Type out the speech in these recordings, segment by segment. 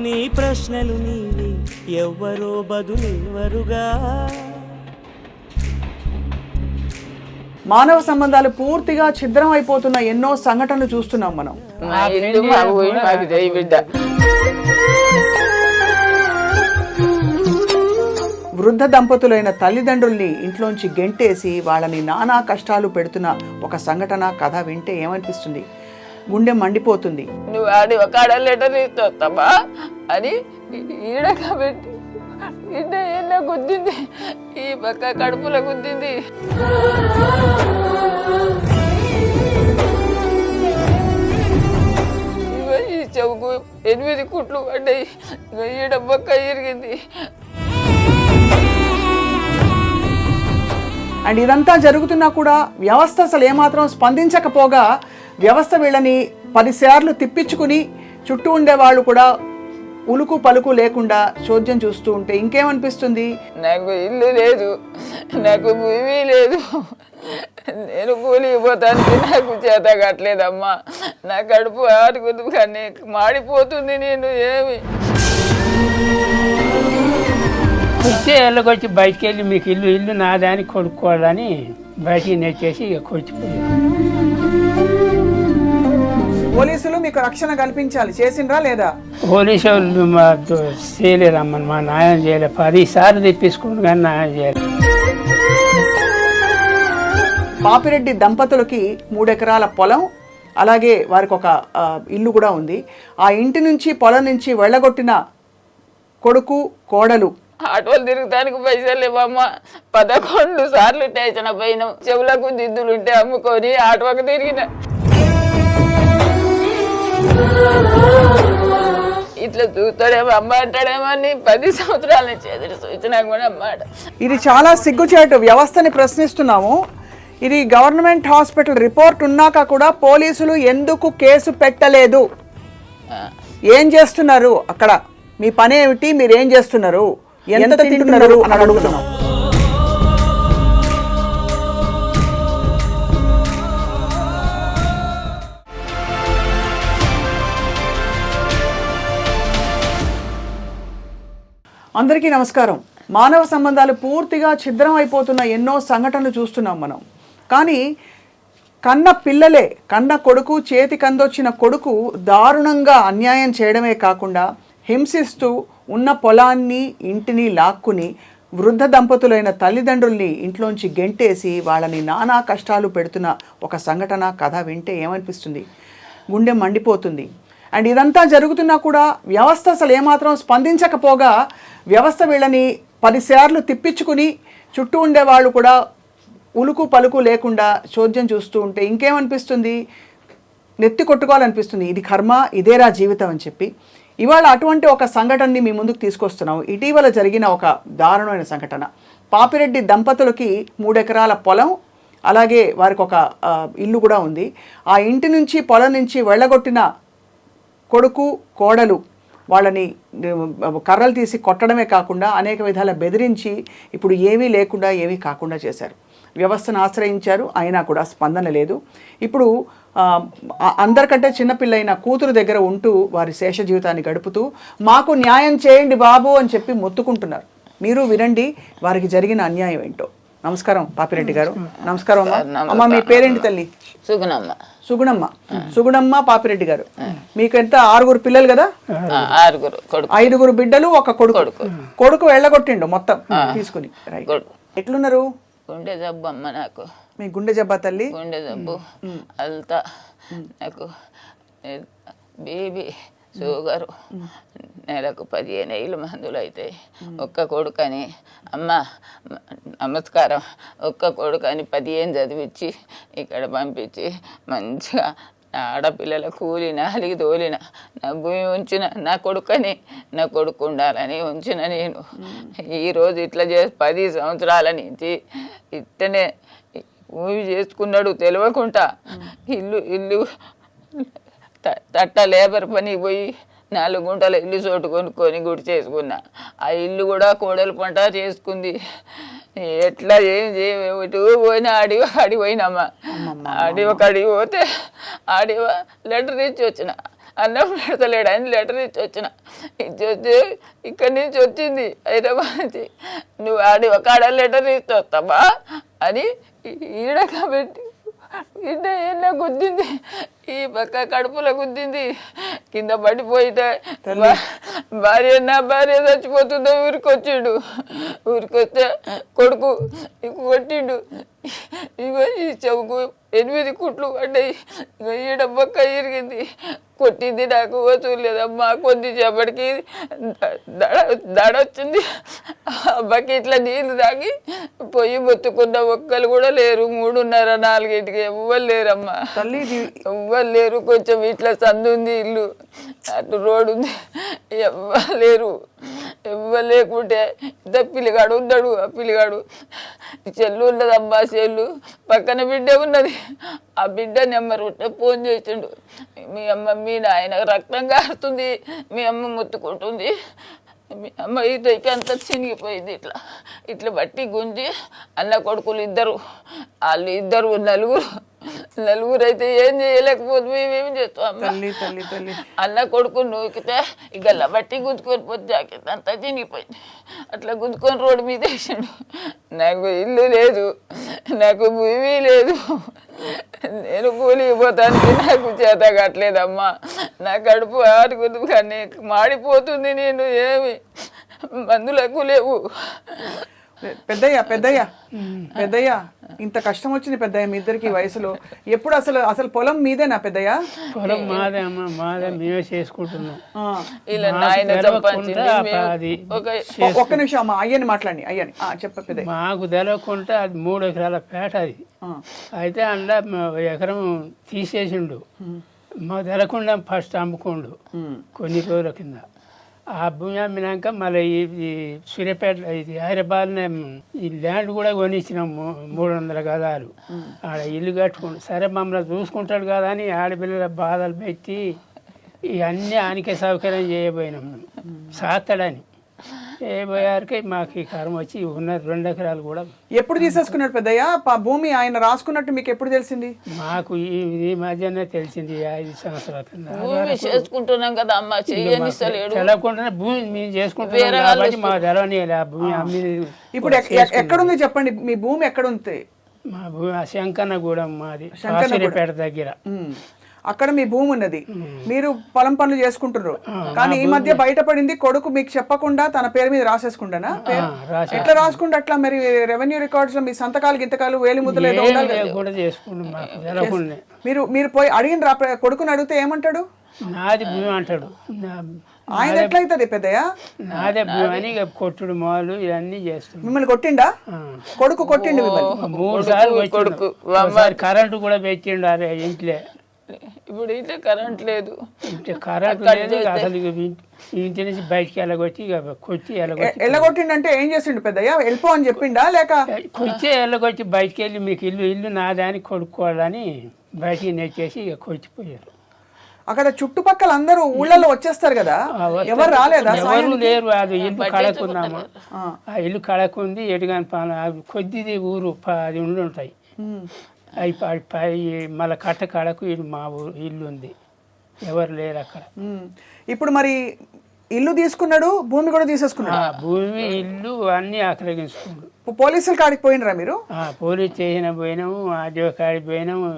నీ ప్రశ్నలు నీవి ఎవ్వరో బదులెవరుగా. మానవ సంబంధాలు పూర్తిగా ఛిద్రం అయిపోతున్న ఎన్నో సంఘటనలు చూస్తున్నాం మనం. వృద్ధ దంపతులైన తల్లిదండ్రుల్ని ఇంట్లోంచి గెంటేసి వాళ్ళని నానా కష్టాలు పెడుతున్న ఒక సంఘటన కథ వింటే ఏమనిపిస్తుంది? గుండె మండిపోతుంది. నువ్వు ఆడి ఒక ఆడ లెటర్ ఇస్తావా అని ఈడ కాబట్టి ఎన్నో గుద్దింది, ఈ పక్క కడుపులో గుద్దింది. ఈ చెవుకు 8 కుట్లు పడ్డాయి, ఈడ బొక్క ఇరిగింది. అండ్ ఇదంతా జరుగుతున్నా కూడా వ్యవస్థ అసలు ఏమాత్రం స్పందించకపోగా వ్యవస్థ వీళ్ళని 10 సార్లు తిప్పించుకుని చుట్టూ ఉండే వాళ్ళు కూడా ఉలుకు పలుకు లేకుండా చోద్యం చూస్తూ ఉంటే ఇంకేమనిపిస్తుంది? నాకు ఇల్లు లేదు, నాకు భూమి లేదు, నేను కూలిపోతానికి నాకు చేత కట్టలేదమ్మా. నా కడుపు ఆడుకుంది కానీ మాడిపోతుంది. నేను ఏమి వచ్చి బయటికి వెళ్ళి మీకు ఇల్లు నాదాన్ని కొనుక్కోవాలని బయటికి నెట్టేసి ఇక కొట్టుకోలేదు. పోలీసులు మీకు రక్షణ కల్పించాలి, చేసిండ్రా లేదా? పోలీసు వాళ్ళు చేయలేదమ్మ, మా న్యాయం చేయలేదు. 10 సార్లు తెప్పించుకుని కానీ న్యాయం చేయలేదు. పాపిరెడ్డి దంపతులకి 3 ఎకరాల పొలం, అలాగే వారికి ఒక ఇల్లు కూడా ఉంది. ఆ ఇంటి నుంచి పొలం నుంచి వెళ్ళగొట్టిన కొడుకు కోడలు ఆటోలు తిరుగుతానికి పైసలు లేవమ్మా. 11 సార్లు టేషన్ పోయినాం. చెవులకు దిద్దులుంటే అమ్ముకొని ఆటోకి తిరిగిన. ఇట్లా చూస్తాడేమో అమ్మ అంటాడేమో అని 10 సంవత్సరాల నుంచి ఎదురు చూసినా కూడా అమ్మాట. ఇది చాలా సిగ్గుచేటు. వ్యవస్థని ప్రశ్నిస్తున్నాము. ఇది గవర్నమెంట్ హాస్పిటల్ రిపోర్ట్ ఉన్నాక కూడా పోలీసులు ఎందుకు కేసు పెట్టలేదు? ఏం చేస్తున్నారు అక్కడ? మీ పని ఏమిటి? మీరు ఏం చేస్తున్నారు? ఎంత తింటున్నారు అని అడుగుతున్నాం. అందరికీ నమస్కారం. మానవ సంబంధాలు పూర్తిగా ఛిద్రం అయిపోతున్న ఎన్నో సంఘటనలు చూస్తున్నాం మనం. కానీ కన్న పిల్లలే, కన్న కొడుకు, చేతి కందొచ్చిన కొడుకు దారుణంగా అన్యాయం చేయడమే కాకుండా హింసిస్తూ ఉన్న పొలాన్ని, ఇంటిని లాక్కుని వృద్ధ దంపతులైన తల్లిదండ్రుల్ని ఇంట్లోంచి గెంటేసి వాళ్ళని నానా కష్టాలు పెడుతున్న ఒక సంఘటన కథ వింటే ఏమనిపిస్తుంది? గుండె మండిపోతుంది. అండ్ ఇదంతా జరుగుతున్నా కూడా వ్యవస్థ అసలు ఏమాత్రం స్పందించకపోగా వ్యవస్థ వీళ్ళని 10 సార్లు తిప్పించుకుని చుట్టూ ఉండే వాళ్ళు కూడా ఉలుకు పలుకు లేకుండా చోద్యం చూస్తూ ఉంటే ఇంకేమనిపిస్తుంది? నెత్తి కొట్టుకోవాలనిపిస్తుంది. ఇది కర్మ, ఇదేరా జీవితం అని చెప్పి ఇవాళ అటువంటి ఒక సంఘటనని మీ ముందుకు తీసుకొస్తున్నాం. ఇటీవల జరిగిన ఒక దారుణమైన సంఘటన. పాపిరెడ్డి దంపతులకి 3 ఎకరాల పొలం, అలాగే వారికి ఒక ఇల్లు కూడా ఉంది. ఆ ఇంటి నుంచి పొలం నుంచి వెళ్ళగొట్టిన కొడుకు కోడలు వాళ్ళని కర్రలు తీసి కొట్టడమే కాకుండా అనేక విధాల బెదిరించి ఇప్పుడు ఏమీ లేకుండా ఏమీ కాకుండా చేశారు. వ్యవస్థను ఆశ్రయించారు, అయినా కూడా స్పందన లేదు. ఇప్పుడు అందరికంటే చిన్నపిల్లైన కూతురు దగ్గర ఉంటూ వారి శేష జీవితాన్ని గడుపుతూ మాకు న్యాయం చేయండి బాబు అని చెప్పి మొత్తుకుంటున్నారు. మీరు వినండి వారికి జరిగిన అన్యాయం ఏంటో. నమస్కారం పాపిరెడ్డి గారు. నమస్కారం అమ్మ. అమ్మ మీ పేరేంటి తల్లి? సుగుణమ్మ. సుగుణమ్మ. సుగుణమ్మ పాపిరెడ్డి గారు. మీకు ఎంత 6 పిల్లలు కదా? 5 బిడ్డలు, ఒక కొడుకు. కొడుకు వెళ్ళగొట్టిండు మొత్తం తీసుకుని. ఎట్లున్నారు? గుండె జబ్బు అమ్మ నాకు. మీ గుండె జబ్బా తల్లి? గుండె జబ్బు అంతా. నాకు బీబీ, షుగరు, నెలకు 15,000 మందులు అవుతాయి. ఒక్క కొడుకని అమ్మ నమస్కారం, ఒక్క కొడుకని 15 చదివించి ఇక్కడ పంపించి మంచిగా ఆడపిల్లల కూలి నాలిగి తోలిన, నా భూమి ఉంచిన, నా కొడుకని, నా కొడుకు ఉండాలని ఉంచిన. నేను ఈరోజు ఇట్లా 10 సంవత్సరాల నుంచి ఇట్టనే భూమి చేసుకున్నాడు తెలియకుండా. ఇల్లు తట్ట లేబర్ పని పోయి 4 గుంటల ఇల్లు చోటు కొనుక్కొని గుడి చేసుకున్నా. ఆ ఇల్లు కూడా కోడలు పంట చేసుకుంది. ఎట్లా ఏం ఇటు పోయినా అడిగి పోయినమ్మా. అడిగి పోతే లెటర్ తెచ్చి వచ్చిన. అన్నం పెడతలేడు అని లెటర్ ఇచ్చి వచ్చిన. ఇచ్చి వచ్చి ఇక్కడి నుంచి వచ్చింది హైదరాబాద్ నుంచి. నువ్వు ఒక ఆడ లెటర్ ఇచ్చి వస్తావా అని ఈడ కాబట్టి బిడ్డ ఏళ్ళ గుద్దింది, ఈ పక్క కడుపులో గుద్దింది, కింద పడిపోయితే నా భార్య చచ్చిపోతుందో ఊరికొచ్చిండు. ఊరికొస్తే కొడుకు కొట్టిండు. ఇగో ఈ చెవుకు 8 కుట్లు పడ్డాయి. ఇగో ఈడ బొక్క ఇరిగింది. కొట్టింది నాకు వసూలేదమ్మా. కొద్దిసేపటికి దడ వచ్చింది. బకెట్ల నీళ్ళు తాగి పొయ్యి మొత్తుకున్న ఒక్కరు కూడా లేరు. 3:30, 4 ఎవ్వరు లేరమ్మా, ఎవ్వరు లేరు. కొంచెం ఇట్లా సందు ఉంది, ఇల్లు అటు రోడ్డు ఉంది, ఎవ్వరు లేరు. ఎవ్వరు లేకుంటే ఇంత పిల్లిగాడు ఉన్నాడు. ఆ పిల్లిగాడు చెల్లు ఉన్నదమ్మా, చెల్లు పక్కన బిడ్డ ఉన్నది. ఆ బిడ్డ నెంబర్ ఉంటే ఫోన్ చేసిండు. మీ అమ్మ మీ నాయన రక్తం కారుతుంది, మీ అమ్మ మొత్తుకుంటుంది, మీ అమ్మ ఇదైతే అంత చినిగిపోయింది. ఇట్లా బట్టి గుంజి అన్న కొడుకులు ఇద్దరు, వాళ్ళు ఇద్దరు నలుగురు అయితే ఏం చేయలేకపోతే మేమేం చేస్తాం. అన్న కొడుకు నూకితే ఇక బట్టి గుంజుకొని పోతే జాకెట్ అంతా చినిగిపోయింది. అట్లా గుంజుకొని రోడ్డు మీద వేసాడు. నాకు ఇల్లు లేదు, నాకు భూమి లేదు, నేను కూలికి పోతానికి నాకు చేత కట్టలేదమ్మా. నా కడుపు ఆడుకుంది కానీ మాడిపోతుంది. నేను ఏమి మందులకు లేవు. పెద్దయ్య ఇంత కష్టం వచ్చింది పెద్దయ్య మీ ఇద్దరికి వయసులో. ఎప్పుడు అసలు పొలం మీదేనా పెద్దయ్య? పొలం మాదే అమ్మ, మాదే, మేమే చేసుకుంటున్నాం. ఒక్క నిమిషం అమ్మ, అయ్యని మాట్లాడి. అయ్యని చెప్ప పెద్దయ్య. మాకు తెలవకుండా అది 3 ఎకరాల పేట అది. అయితే అందులో ఎకరం తీసేసిండు. మాకు తెలకుండా ఫస్ట్ అమ్ముకుండు కొన్ని రోజుల కింద. ఆ భూమి అమ్మినాక మళ్ళీ ఈ సూర్యాపేట ఇది హైదరాబాద్నే ఈ ల్యాండ్ కూడా కొనిచ్చినాము 300 గదాలు. ఆడ ఇల్లు కట్టుకుంటు. సరే మమ్మల్ని చూసుకుంటాడు కదా అని ఆడపిల్లల బాధలు పెట్టి ఇవన్నీ ఆయనకే సౌకర్యం చేయబోయినాం మేము, సాత్తడని చేయబోయారికి మాకు ఈ కర్మ వచ్చి ఉన్న 2 ఎకరాలు కూడా. ఎప్పుడు తీసేసుకున్నాడు పెద్దయ్య భూమి? ఆయన రాసుకున్నట్టు మీకు ఎప్పుడు తెలిసింది? మాకు ఈ మధ్యనే తెలిసింది 5 సంవత్సరాల చేసుకుంటున్నాం కదా అమ్మ, తెలవకుండానే భూమి మేము చేసుకుంటున్నాం కాబట్టి మాకు తెలవనియాలి ఆ భూమి అమ్మి. ఇప్పుడు ఎక్కడుంది చెప్పండి, మీ భూమి ఎక్కడుంది? మా భూమి శంకన్నగూడెం, మాది సూర్యాపేట దగ్గర. అక్కడ మీ భూమి ఉన్నది, మీరు పొలం పనులు చేసుకుంటున్నారు. కానీ ఈ మధ్య బయటపడింది కొడుకు మీకు చెప్పకుండా తన పేరు మీద రాసేసుకుంటానా? ఎట్లా రాసుకుంటే అట్లా? మరి రెవెన్యూ రికార్డ్స్ లో మీ సంతకాలు గింతకాలు వేలిముద్రలు ఏదో మీరు పోయి అడిగిన కొడుకుని అడిగితే ఏమంటాడు? నాది భూమి అంటాడు. ఆయన ఎట్లయితుంది పెద్దయ్య? నాదే భూమి అని కొట్టుడు మాలు ఇవన్నీ చేస్తాడు. మిమ్మల్ని కొట్టిండా? కొడుకు కొట్టిండు మిమ్మల్ని 3 సార్లు కొడుకు. కరెంటు కూడా పెట్టిండు అరే ఇంట్లో. ఇప్పుడు ఇంట్లో కరెంట్ లేదు, కరెంట్ లేదు అసలు. ఇంటి నుంచి బయటికి వెళ్ళగొచ్చి వెళ్ళగొట్టిండంటే ఏం చేసిండు పెద్దయ్య? వెళ్ళిపో అని చెప్పిండా లేక కొచ్చి వెళ్ళగొచ్చి బయటికి వెళ్ళి మీకు ఇల్లు నాదే అని కొడుకోవాలని బయటికి నెచ్చేసి ఇక కొచ్చిపోయారు. అక్కడ చుట్టుపక్కల అందరూ ఊళ్ళలో వచ్చేస్తారు కదా, ఎవరు రాలేదా? ఎవరు లేరు. అది ఇల్లు కడకుందామా, ఆ ఇల్లు కడకుంది ఎటుగాని కొద్దిది ఊరు 10 ఉండి ఉంటాయి. అవి మళ్ళీ కడకు ఇది మా ఇల్లు ఉంది, ఎవరు లేరు అక్కడ. ఇప్పుడు మరి ఇల్లు తీసుకున్నాడు, భూమి కూడా తీసేసుకున్నాడు. భూమి ఇల్లు అన్నీ ఆక్రమించుకున్నాడు. పోలీసులు కాడికి పోయినరా మీరు? పోలీస్ స్టేషన్ పోయినాము, ఆర్డీఓ కాడికి పోయినాము,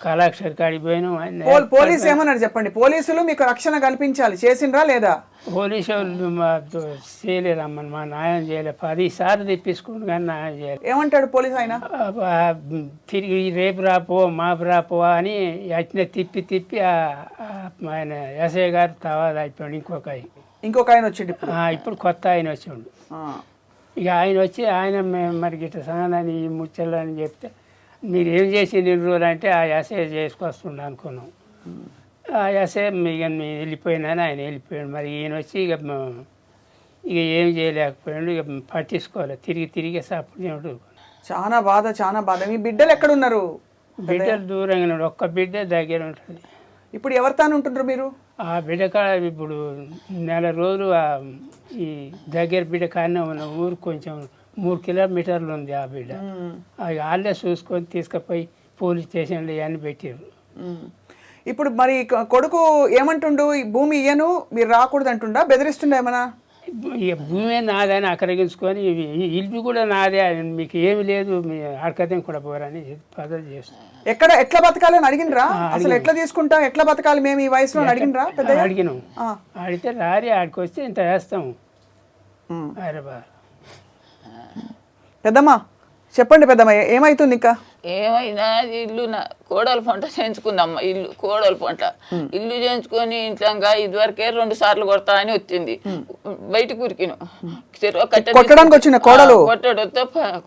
కలెక్టర్ కాడికి పోయినాము. పోలీసు ఏమన్నారు చెప్పండి? పోలీసులు మీకు రక్షణ కల్పించాలి, చేసిండ్రా లేదా? పోలీసు వాళ్ళు చేయలేరమ్మా, మా న్యాయం చేయలేదు. 10 సార్లు తెప్పించుకుంటు కానీ న్యాయం చేయలేదు. ఏమంటాడు పోలీసు? ఆయన తిరిగి రేపు రాపో మాపు రాపో అని వచ్చిన తిప్పి ఆయన ఎస్ఐ గారు తవాదు అయిపోయాడు. ఇంకొక ఆయన వచ్చిండు ఇప్పుడు కొత్త ఆయన వచ్చిండు. ఇక ఆయన వచ్చి ఆయన మరి గిట్ట సంగతి ఈ ముచ్చలని చెప్తే మీరు ఏం చేసి 2 రోజులు అంటే ఆ ఎస్ఐ చేసుకొస్తుండ అనుకున్నాం. ఆ ఎస్ఐ ఇక వెళ్ళిపోయినాను, ఆయన వెళ్ళిపోయాడు. మరి ఈయన వచ్చి ఇక ఏం చేయలేకపోయాడు, ఇక పట్టించుకోవాలి. తిరిగి సప్పుడు. చాలా బాధ. మీ బిడ్డలు ఎక్కడున్నారు? బిడ్డలు దూరంగా, ఒక్క బిడ్డ దగ్గర ఉంటుంది. ఇప్పుడు ఎవరితాను ఉంటుండ్రు మీరు? ఆ బిడ్డ కాడ ఇప్పుడు 1 నెల రోజులు ఈ దగ్గర బిడ్డ కాడనే ఉన్న ఊరు కొంచెం 3 కిలోమీటర్లు ఉంది ఆ బిడ్డ. అవి వాళ్ళే చూసుకొని తీసుకుపోయి పోలీస్ స్టేషన్లో ఇవన్నీ పెట్టారు. ఇప్పుడు మరి కొడుకు ఏమంటుండు, ఈ భూమి ఇయ్యను మీరు రాకూడదు అంటుండా, బెదిరిస్తుండ ఏమన్నా? ఈ భూమి నాదని అక్కడిగించుకొని ఇల్లు కూడా నాదే, మీకు ఏమి లేదు, మీ అడకదేం కూడా పోరని పద్ధతి చేస్తాను. ఎట్లా బతకాలి అని అడిగినరా? అసలు ఎట్లా తీసుకుంటా, ఎట్లా బతకాలి మేము ఈ వయసులో అడిగినరా? అడిగినాం. అడిగితే రారి ఆడికి వస్తే ఇంత వేస్తాము. అరే బా పెద్దమ్మా చెప్పండి పెద్దమ్మ, ఏమైతుంది ఇంకా? ఏమైనా ఇల్లు కోడలు పంట చేయించుకుందమ్మ, ఇల్లు కోడలు పంట ఇల్లు చేయించుకొని ఇంట్లో ఇదివరకే 2 సార్లు కొడతా అని వచ్చింది. బయటకు ఉరికిను కొట్టడానికి వచ్చిన కోడలు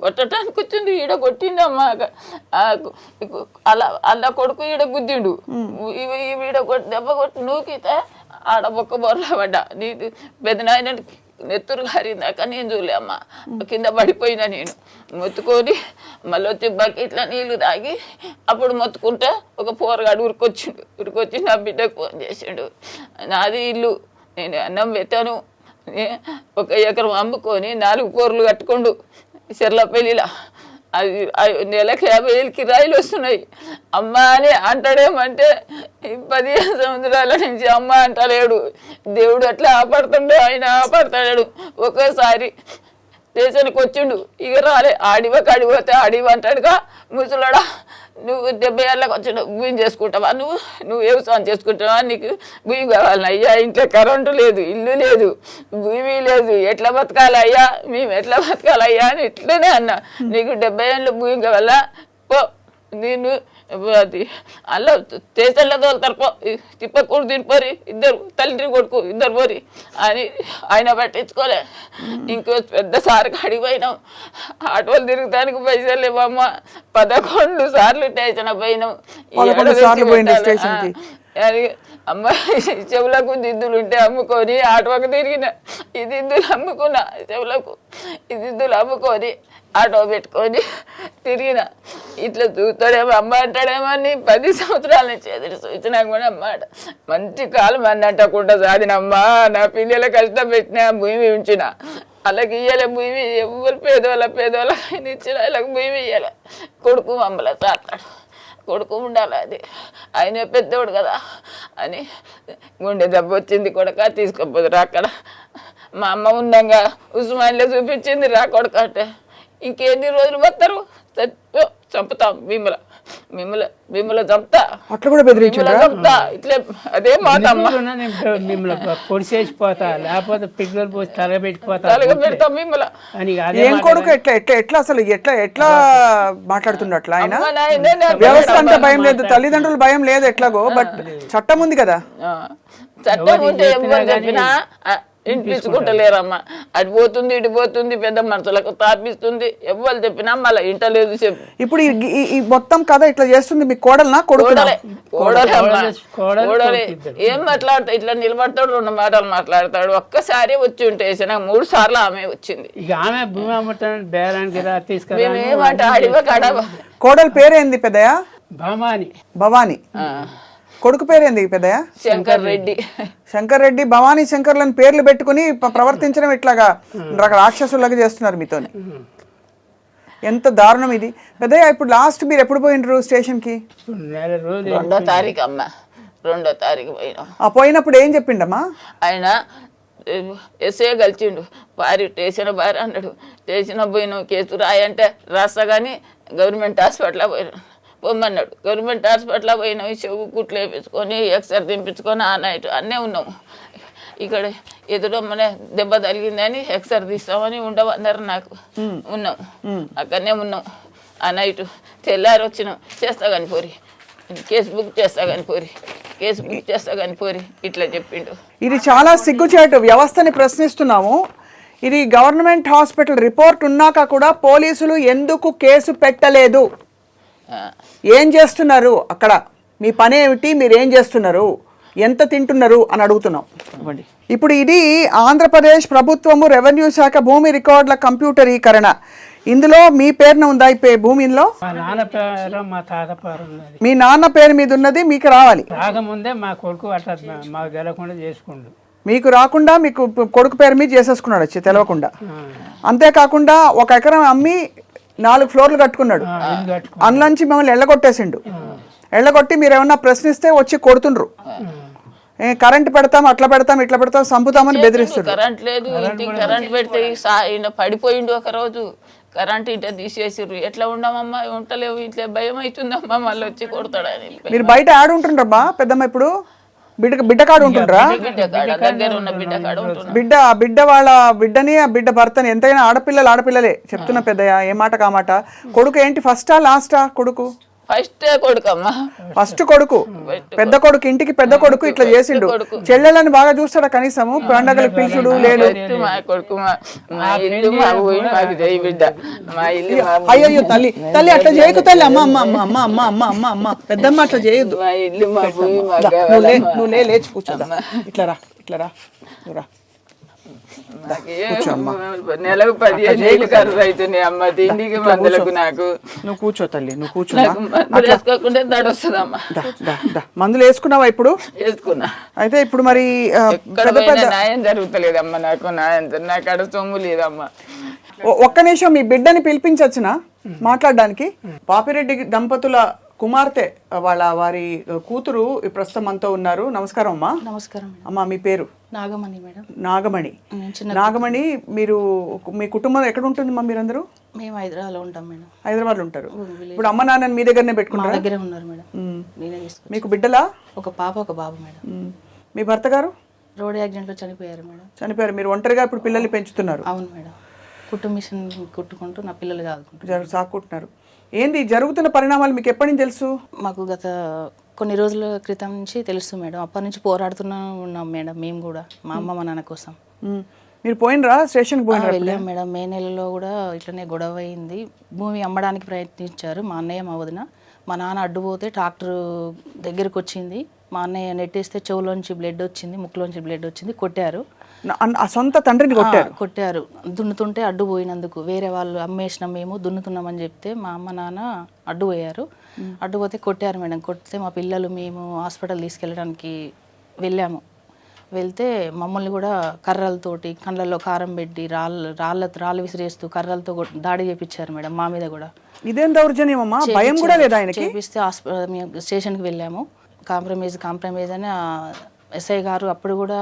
కొట్టడానికి వచ్చింది. ఈడ కొట్టిందమ్మా, అలా కొడుకు ఈడ గుద్దిండు. ఈడ దెబ్బ కొట్టి నూకితే ఆడ బొక్క బొర్ర పడ్డా. నీ పెద్దనాయన నెత్తురు గారిందాక నేను చూలే అమ్మ, కింద పడిపోయినా. నేను మొత్తుకొని మళ్ళీ వచ్చి బకెట్ల నీళ్లు తాగి అప్పుడు మొత్తుకుంటే ఒక పోరగాడు ఉరికొచ్చి నా బిడ్డకు ఫోన్ చేసిండు. నాది ఇల్లు, నేను అన్నం పెట్టాను, 1 ఎకరం అమ్ముకొని 4 పోర్లు కట్టుకోండు చెర్లపల్లిలా. అది నెలకు 50,000 కిరాయిలు వస్తున్నాయి. అమ్మ అని అంటాడేమంటే 15 సంవత్సరాల నుంచి అమ్మ అంటలేడు. దేవుడు అట్లా ఆపడుతుండే, ఆయన ఆపడతాడు. ఒక్కోసారి స్టేషన్కి వచ్చిండు, ఇక రాలే. అడిపోతే అడివి అంటాడుగా, ముసలాడా నువ్వు 70 ఏళ్ళకి వచ్చిన భూమి చేసుకుంటావా, నువ్వు వ్యవసాయం చేసుకుంటావా, నీకు భూమి కావాలి అయ్యా, ఇంట్లో కరెంటు లేదు, ఇల్లు లేదు, భూమి లేదు, ఎట్లా బతకాలి అయ్యా, మేము ఎట్లా బతకాలి అయ్యా అని ఇట్లనే అన్నా. నీకు 70 ఏళ్ళ భూమి కావాలా, పో నేను అది అలా స్టేషన్లో తోలుతారు, పో తిప్పకూడదు తినిపోరి, ఇద్దరు తల్లి కొడుకు ఇద్దరు పోరి అని ఆయన పట్టించుకోలే. ఇంకో పెద్ద సార్ కాడికి పోయినాం, ఆటోలు తిరుగుతానికి పైసలు లేవమ్మ. 11 సార్లు స్టేషన్ పోయినాం. అమ్మ చెవులకు దిద్దులు ఉంటే అమ్ముకొని ఆటోకి తిరిగిన, ఈ దిద్దులు అమ్ముకున్నా, చెవులకు ఈ దిద్దులు అమ్ముకొని ఆటో పెట్టుకొని తిరిగిన. ఇట్లా చూస్తాడేమో అమ్మ అంటాడేమో అని 10 సంవత్సరాల నుంచి ఎదురు చూసినా కూడా అమ్మాట మంచి కాలం అని అంటకుండా సాధినమ్మా. నా పిల్లల కష్టం పెట్టిన భూమి ఉంచిన, అలాగే ఇయ్యలే భూమి. ఎవరు పేదవాళ్ళ ఇచ్చిన వాళ్ళకి భూమి ఇయ్యలే. కొడుకు మమ్మల్ని సాస్తాడు, కొడుకు ఉండాలి, అది ఆయన పెద్దోడు కదా అని. గుండె దెబ్బ వచ్చింది కొడుక, తీసుకోపోదురు అక్కడ. మా అమ్మ ఉండంగా ఉస్మానిలో చూపించింది, రా కొడుక అంటే. ఇంకెన్ని రోజులు పోతారు, చంపుతాం మిమ్మల్ని చంపుతా, అట్లా కూడా చంపుతా, ఇట్లే అదే మాట. మిమ్మల్ని పొడి చేసిపోతా, లేకపోతే పిల్లలు పోసి తలగబెట్టిపోతా, పెడతాం మిమ్మల్ని. ఏం కొడుకు ఎట్లా అసలు ఎట్లా మాట్లాడుతుండ అట్లా? ఆయన వ్యవస్థ అంతా భయం లేదు, తల్లిదండ్రులు భయం లేదు ఎట్లాగో, బట్ చట్టం ఉంది కదా. చట్టం ఉంటే ఎవరు చెప్పినా ఇంటించుకుంటలేరమ్మా. అటు పోతుంది ఇటు పోతుంది, పెద్ద మనుషులకు తాపిస్తుంది, ఎవరు చెప్పినా మళ్ళీ ఇంటలేదు చెప్పు. ఇప్పుడు ఈ మొత్తం కథ ఇట్లా చేస్తుంది మీ కోడలనా కొడుకులే? కోడలే. ఏం మాట్లాడతా, ఇట్లా నిలబడతాడు, 2 మాటలు మాట్లాడతాడు. ఒక్కసారి వచ్చి ఉంటే 3 సార్లు ఆమె వచ్చింది. ఇక ఆమె భూమి అమ్మటానికి బేరానికి తీసుకు. మేమేమంటే అడివ కడవ. కోడల పేరేంది పెద్దయ్య? భవాని. కొడుకు పేరేంది పెద్దయ్య? శంకర్ రెడ్డి. భవానీ శంకర్లను పేర్లు పెట్టుకుని ప్రవర్తించడం ఇట్లాగా రాక్షసులాగా చేస్తున్నారు మీతోని. ఎంత దారుణం ఇది పెద్దయ్య. ఇప్పుడు లాస్ట్ మీరు ఎప్పుడు పోయినరు స్టేషన్ కి? 2వ తారీఖు అమ్మ, 2వ తారీఖు పోయినా. పోయినప్పుడు ఏం చెప్పిండమ్మా ఆయన? ఎస్ఏ కలిసిండు, భార్య స్టేషన్ భార్య అన్నాడు. స్టేషన్ పోయిన కేసు రాయంటే రాస్తా కానీ గవర్నమెంట్ హాస్పిటల్ పోయినా పొమ్మన్నాడు. గవర్నమెంట్ హాస్పిటల్ పోయినాం, చెవు కుట్లు వేపించుకొని ఎక్స్రే దింపించుకొని ఆ నైట్ అన్నీ ఉన్నాము. ఇక్కడ ఎదురమ్మనే దెబ్బ తగిలిందని ఎక్స్రే తీస్తామని ఉండవన్నారు. నాకు ఉన్నాం, అక్కడనే ఉన్నాం. ఆ నైట్ తెల్లారి వచ్చినాం. చేస్తా కానీ పోరి, కేసు బుక్ చేస్తా కానీ పోరి, కేసు బుక్ చేస్తా కానీ పోరి ఇట్లా చెప్పిండు. ఇది చాలా సిగ్గుచేటు. వ్యవస్థని ప్రశ్నిస్తున్నాము. ఇది గవర్నమెంట్ హాస్పిటల్ రిపోర్ట్ ఉన్నాక కూడా పోలీసులు ఎందుకు కేసు పెట్టలేదు? ఏం చేస్తున్నారు అక్కడ? మీ పని ఏమిటి? మీరు ఏం చేస్తున్నారు? ఎంత తింటున్నారు అని అడుగుతున్నాం. ఇప్పుడు ఇది ఆంధ్రప్రదేశ్ ప్రభుత్వము రెవెన్యూ శాఖ భూమి రికార్డుల కంప్యూటరీకరణ. ఇందులో మీ పేరున ఉందా ఈ భూమిలో? మీ నాన్న పేరు మీద ఉన్నది మీకు రావాలి. రాకముందే మా కొడుకు అట్లా మాకు తెలవకుండా చేసుకుండు. మీకు రాకుండా మీకు కొడుకు పేరు మీద చేసేసుకున్నాడు వచ్చి తెలవకుండా. అంతేకాకుండా 1 ఎకరం అమ్మి 4 ఫ్లోర్లు కట్టుకున్నాడు. అందులోంచి మిమ్మల్ని ఎళ్ళగొట్టేసిండు. ఎళ్ళగొట్టి మీరు ఏమన్నా ప్రశ్నిస్తే వచ్చి కొడుతుండ్రు. కరెంట్ పెడతాం, అట్లా పెడతాం, ఇట్లా పెడతాం, చంపుతామని బెదిరిస్తారు. కరెంట్ లేదు, ఇంటికి కరెంట్ పెడితే ఈయన పడిపోయిండు ఒక రోజు, కరెంట్ ఇంట తీసేసిర్రు. ఎట్లా ఉండమమ్మా, ఉంటలేవు, ఇట్లా భయం అవుతుందమ్మా, మళ్ళీ వచ్చి కొడతాడని. మీరు బయట ఆడుంటుండ్రబ్బా పెద్దమ్మ, ఇప్పుడు బిడ్డ కాడు ఉంటుండ్రా? దగ్గర ఉన్న బిడ్డ కాడ ఉంటున్నా. బిడ్డ వాళ్ళ బిడ్డని, ఆ బిడ్డ భర్తని, ఎంతైనా ఆడపిల్లలే చెప్తున్నా పెద్దయ్య, ఏ మాట కామాట. కొడుకు ఏంటి ఫస్టా లాస్టా? కొడుకు ఫస్ట్ కొడుకమ్మా, ఫస్ట్ కొడుకు, పెద్ద కొడుకు, ఇంటికి పెద్ద కొడుకు ఇట్లా చేసిండు. చెల్లెళ్ళని బాగా చూస్తాడా కనీసము? పండగలకు పిలుచుడు లేడు. మా కొడుకు మా ఇల్లు మా ఊరి మాకు చేయి బిడ్డ, మా ఇల్లు. అయ్యో తల్లి అట్లా చేయకు తల్లి. అమ్మ పెద్దమ్మ అట్లా చేయొద్దు. మా ఇల్లు మా భూమి నువ్వు లేచి కూర్చోదా, ఇట్లా రా నువ్వు రా. నెలకు 15,000 ఖర్చు అవుతున్నాయి అమ్మ, తిండికి మందులకు. నాకు నువ్వు కూర్చో తల్లి, నువ్వు కూర్చో. మందులు వేసుకోకుండా దడొస్తుందమ్మా. మందులు వేసుకున్నావా ఇప్పుడు? వేసుకున్నా. అయితే ఇప్పుడు మరి న్యాయం జరుగుతలేదమ్మా, నాకు అడ సొమ్ము లేదమ్మా. ఒక్క నిమిషం, మీ బిడ్డని పిలిపించొచ్చునా మాట్లాడడానికి? పాపిరెడ్డి దంపతుల కుమార్తె వారి కూతురు ప్రస్తుతం మనతో ఉన్నారు. నమస్కారం అమ్మా. నమస్కారం అమ్మా, మీ పేరు? నాగమణి మేడం. నాగమణి, మీరు మీ కుటుంబం ఎక్కడ ఉంటుంది మా? మీరందరూ? మేము హైదరాబాద్లో ఉంటాం మేడం. హైదరాబాద్లో ఉంటారు. ఇప్పుడు అమ్మ నాన్నని మీ దగ్గరనే పెట్టుకుంటారు? దగ్గరే ఉన్నారు మేడం. నేనే తీసుకున్నాను. మీకు బిడ్డలా? ఒక పాప ఒక బాబు మేడం. మీ భర్త గారు రోడ్ యాక్సిడెంట్లో చనిపోయారు మేడం. చనిపోయారు. మీరు ఒంటరిగా ఇప్పుడు పిల్లల్ని పెంచుతున్నారు? అవును మేడం. కుట్టు మిషన్ కుట్టుకుంటూ నా పిల్లలు కాదుకుంటారు, సాకుంటున్నారు. ఏంది జరుగుతున్న పరిణామాలు మీకు ఎప్పటి నుంచి తెలుసు? మాకు గత కొన్ని రోజుల క్రితం నుంచి తెలుసు మేడం. అప్పటి నుంచి పోరాడుతూనే ఉన్నాం మేడం మేము కూడా, మా అమ్మ మా నాన్న కోసం. మీరు పోయినరా? స్టేషన్కి పోయినరా? వెళ్ళాం మేడం. మే నెలలో కూడా ఇట్లనే గొడవ అయింది. భూమి అమ్మడానికి ప్రయత్నించారు మా అన్నయ్య మా వదిన. మా నాన్న అడ్డుపోతే ట్రాక్టర్ దగ్గరకు వచ్చింది. మా అన్నయ్య నెట్టేస్తే చెవులోంచి బ్లడ్ వచ్చింది, ముక్కులోంచి బ్లడ్ వచ్చింది. కొట్టారు. సొంత తండ్రిని కొట్టారు. దున్నుతుంటే అడ్డు పోయినందుకు. వేరే వాళ్ళు అమ్మేసినాం, మేము దున్నుతున్నామని చెప్తే మా అమ్మ నాన్న అడ్డుపోయారు. అడ్డుపోతే కొట్టారు మేడం. కొడితే మా పిల్లలు మేము హాస్పిటల్ తీసుకెళ్ళడానికి వెళ్ళాము. వెళ్తే మమ్మల్ని కూడా కర్రలతోటి కళ్ళల్లో కారం పెట్టి రాళ్ళు విసిరేస్తూ కర్రలతో దాడి చేపించారు మేడం మా మీద కూడా. ఇదేం దౌర్జన్యం అమ్మా? భయం కూడా లేదా ఆయనకి? చేపిస్తే మేము స్టేషన్కి వెళ్ళాము. కాంప్రమైజ్ అని ఎస్ఐ గారు, అప్పుడు కూడా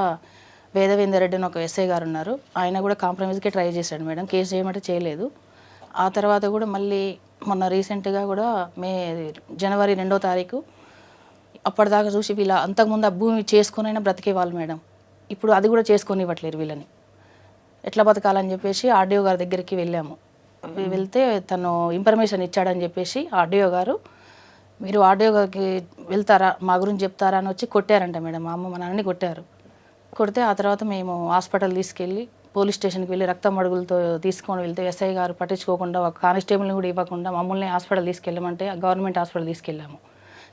వేదవేందర్ రెడ్డి అని ఒక ఎస్ఐ గారు ఉన్నారు, ఆయన కూడా కాంప్రమైజ్కి ట్రై చేశాడు మేడం. కేసు చేయమంటే చేయలేదు. ఆ తర్వాత కూడా మళ్ళీ మొన్న రీసెంట్గా కూడా జనవరి 2వ తారీఖు అప్పటిదాకా చూసి వీళ్ళ అంతకుముందు ఆ భూమి చేసుకునైనా బ్రతికేవాళ్ళు మేడం. ఇప్పుడు అది కూడా చేసుకొని ఇవ్వట్లేరు వీళ్ళని. ఎట్లా బతకాలని చెప్పేసి ఆర్డీఓ గారి దగ్గరికి వెళ్ళాము. వెళ్తే తను ఇన్ఫర్మేషన్ ఇచ్చాడని చెప్పేసి ఆర్డీఓ గారు, మీరు ఆర్డీఓ గారికి వెళ్తారా, మా గురించి చెప్తారా అని వచ్చి కొట్టారంట మేడం. మా అమ్మ మా నాన్నని కొట్టారు. కొడితే ఆ తర్వాత మేము హాస్పిటల్ తీసుకెళ్ళి పోలీస్ స్టేషన్కి వెళ్ళి రక్తం అడుగులతో తీసుకొని వెళ్తే ఎస్ఐ గారు పట్టించుకోకుండా, ఒక కానిస్టేబుల్ని కూడా ఇవ్వకుండా మమ్మల్ని హాస్పిటల్ తీసుకెళ్ళమంటే గవర్నమెంట్ హాస్పిటల్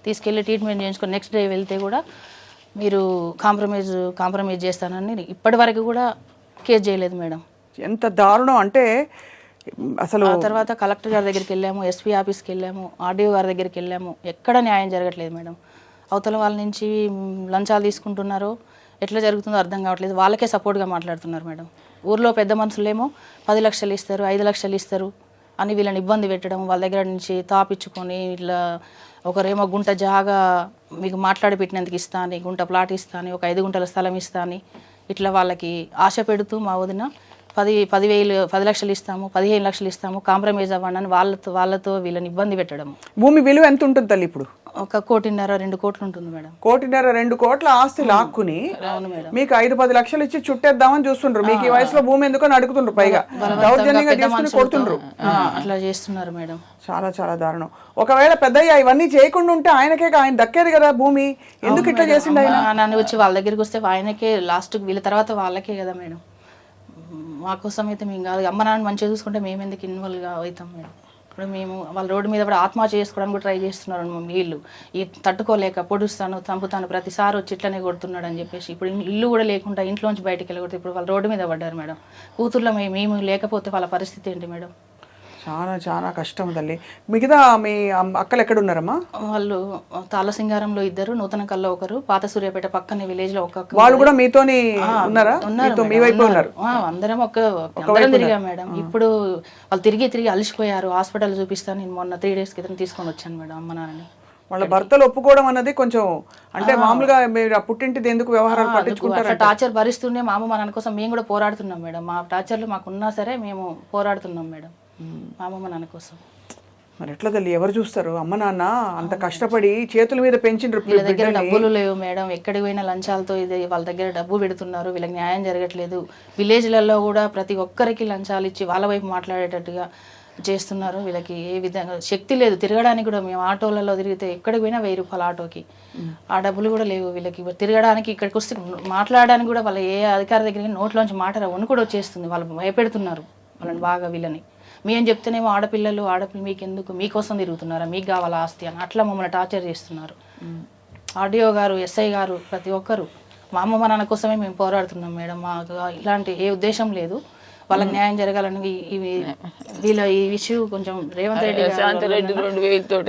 తీసుకెళ్ళి ట్రీట్మెంట్ చేయించుకొని నెక్స్ట్ డే వెళ్తే కూడా మీరు కాంప్రమైజ్ చేస్తానని ఇప్పటి వరకు కూడా కేసు చేయలేదు మేడం. ఎంత దారుణం అంటే అసలు. ఆ తర్వాత కలెక్టర్ గారి దగ్గరికి వెళ్ళాము, ఎస్పీ ఆఫీస్కి వెళ్ళాము, ఆర్డీఓ గారి దగ్గరికి వెళ్ళాము. ఎక్కడ న్యాయం జరగట్లేదు మేడం. అవతల వాళ్ళ నుంచి లంచాలు తీసుకుంటున్నారో ఎట్లా జరుగుతుందో అర్థం కావట్లేదు. వాళ్ళకే సపోర్ట్గా మాట్లాడుతున్నారు మేడం. ఊర్లో పెద్ద మనుషులేమో 10 లక్షలు ఇస్తారు, 5 లక్షలు ఇస్తారు అని వీళ్ళని ఇబ్బంది పెట్టడం, వాళ్ళ దగ్గర నుంచి తాపిచ్చుకొని ఇట్లా ఒకరేమో గుంట జాగా మీకు మాట్లాడి పెట్టినందుకు ఇస్తా అని, గుంట ప్లాట్ ఇస్తా అని, ఒక 5 గుంటల స్థలం ఇస్తా అని ఇట్లా వాళ్ళకి ఆశ పెడుతూ మా వదిన 10 లక్షలు ఇస్తాము, 15 లక్షలు ఇస్తాము, కాంప్రమైజ్ అవ్వండి అని వాళ్ళతో వీళ్ళని ఇబ్బంది పెట్టడం. భూమి విలువ ఎంత ఉంటుంది తల్లి ఇప్పుడు? 1.5 2 కోట్లు ఉంటుంది మేడం. 1.5 2 కోట్ల ఆస్తి లాక్కుని మీకు 5-10 లక్షలు ఇచ్చి చుట్టేద్దామని చూస్తుండ్రు. మీకు ఈ వయసులో భూమి ఎందుకని అడుగుతుండ్రు, పైగా దౌర్జన్యంగా తీసుకుని కొడుతుండ్రు. అట్లా చేస్తున్నారు మేడం. చాలా చాలా దారుణం. ఒకవేళ పెద్దయ్య ఇవన్నీ చేయకుండా ఉంటే ఆయన దక్కేది కదా భూమి. ఎందుకు ఇట్లా చేసిండు ఆయన? నన్ను వచ్చి వాళ్ళ దగ్గరికి వస్తే ఆయనకే లాస్ట్, వీళ్ళ తర్వాత వాళ్ళకే కదా మేడం. మా కోసం అయితే మేము కాదు, అమ్మ నాన్న మంచిగా చూసుకుంటే మేము ఎందుకు ఇన్వాల్వ్గా అవుతాం మేడం. ఇప్పుడు మేము వాళ్ళ రోడ్డు మీద కూడా ఆత్మహత్య చేసుకోవడానికి కూడా ట్రై చేస్తున్నారు వీళ్ళు. ఈ తట్టుకోలేక పొడుస్తాను, చంపుతాను, ప్రతిసారి వచ్చి ఇట్లనే కొడుతున్నాడు అని చెప్పేసి ఇప్పుడు ఇల్లు కూడా లేకుండా ఇంట్లోంచి బయటికి వెళ్ళకూడదు. ఇప్పుడు వాళ్ళ రోడ్డు మీద పడ్డారు మేడం. కూతుర్లో మేము లేకపోతే వాళ్ళ పరిస్థితి ఏంటి మేడం? చాలా చాలా కష్టం తల్లి. మిగతా మీ అక్కలు ఎక్కడ ఉన్నారమ్మా? వాళ్ళు తాళసింగారంలో 2, నూతన కల్లో 1, పాత సూర్యాపేట పక్కనే విలేజ్ లో ఒక. వాళ్ళు కూడా మీతోని ఉన్నారా? మీ వైపు ఉన్నారు? అందరం అందరం తిరిగా మేడం. ఇప్పుడు వాళ్ళు తిరిగి అలసిపోయారు. హాస్పిటల్ చూపిస్తాను నేను మొన్న 3 డేస్ క్రితం తీసుకొని వచ్చాను మేడం అమ్మ నాన్నని. వాళ్ళ భర్తలు ఒప్పుకోవడం అన్నది కొంచెం అంటే మామూలుగా మీరు ఆ పుట్టింటిది ఎందుకు వ్యవహారాలు పట్టించుకుంటారు అట్లా టార్చర్ భరిస్తుండే మా అమ్మ మా నాన్న కోసం మేము కూడా పోరాడుతున్నాం మేడం. మా టార్చర్లు మాకు ఉన్నా సరే మేము పోరాడుతున్నాం మేడం మా అమ్మ మా నాన్న కోసం. మరి ఎట్లా తల్లి ఎవరు చూస్తారు? అమ్మ నాన్న అంత కష్టపడి చేతుల మీద పెంచిండ్రు వీళ్ళ దగ్గర డబ్బులు లేవు మేడం, ఎక్కడికి పోయిన లంచాలతో ఇది వాళ్ళ దగ్గర డబ్బు పెడుతున్నారు, వీళ్ళకి న్యాయం జరగట్లేదు. విలేజ్లలో కూడా ప్రతి ఒక్కరికి లంచాలు ఇచ్చి వాళ్ళ వైపు మాట్లాడేటట్టుగా చేస్తున్నారు. వీళ్ళకి ఏ విధంగా శక్తి లేదు తిరగడానికి కూడా. మేము ఆటోలలో తిరిగితే ఎక్కడికి పోయినా 1000 రూపాయలు ఆటోకి, ఆ డబ్బులు కూడా లేవు వీళ్ళకి. తిరగడానికి ఇక్కడికి వస్తే మాట్లాడడానికి కూడా వాళ్ళ ఏ అధికారి దగ్గరికి నోట్లోంచి మాట వణుకు కూడా వచ్చేస్తుంది. వాళ్ళు భయపెడుతున్నారు వాళ్ళని బాగా వీళ్ళని. మేము చెప్తేనేమో ఆడపిల్లలు మీకు ఎందుకు, మీకోసం తిరుగుతున్నారా, మీకు కావాలా ఆస్తి అని అట్లా మమ్మల్ని టార్చర్ చేస్తున్నారు. ఆర్డీఓ గారు, ఎస్ఐ గారు, ప్రతి ఒక్కరు మా అమ్మ మా నాన్న కోసమే మేము పోరాడుతున్నాం మేడం. మాకు ఇలాంటి ఏ ఉద్దేశం లేదు. వాళ్ళకి న్యాయం జరగాలని వీళ్ళ ఈ విషయం కొంచెం రేవంత్ రెడ్డి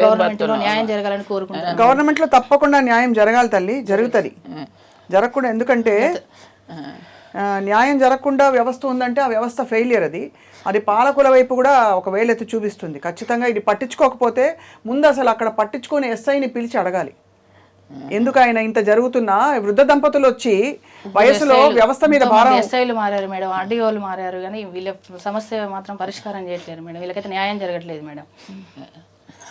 గవర్నమెంట్ లో న్యాయం జరగాలని కోరుకుంటున్నాను. గవర్నమెంట్ లో తప్పకుండా న్యాయం జరగాలి తల్లి, జరుగుతుంది. జరగకుండా ఎందుకంటే న్యాయం జరగకుండా వ్యవస్థ ఉందంటే ఆ వ్యవస్థ ఫెయిలియర్. అది పాలకుల వైపు కూడా ఒక వేలెత్తి చూపిస్తుంది. ఖచ్చితంగా ఇది పట్టించుకోకపోతే ముందు అసలు అక్కడ పట్టించుకొని ఎస్ఐని పిలిచి అడగాలి. ఎందుకు ఆయన ఇంత జరుగుతున్నా వృద్ధ దంపతులు వచ్చి వయసులో వ్యవస్థ మీద భారం. ఎస్ఐలు మారారు మేడం, ఆర్డీఓలు మారారు, కానీ వీళ్ళ సమస్య మాత్రం పరిష్కారం చేయట్లేదు మేడం. వీళ్ళకైతే న్యాయం జరగట్లేదు మేడం.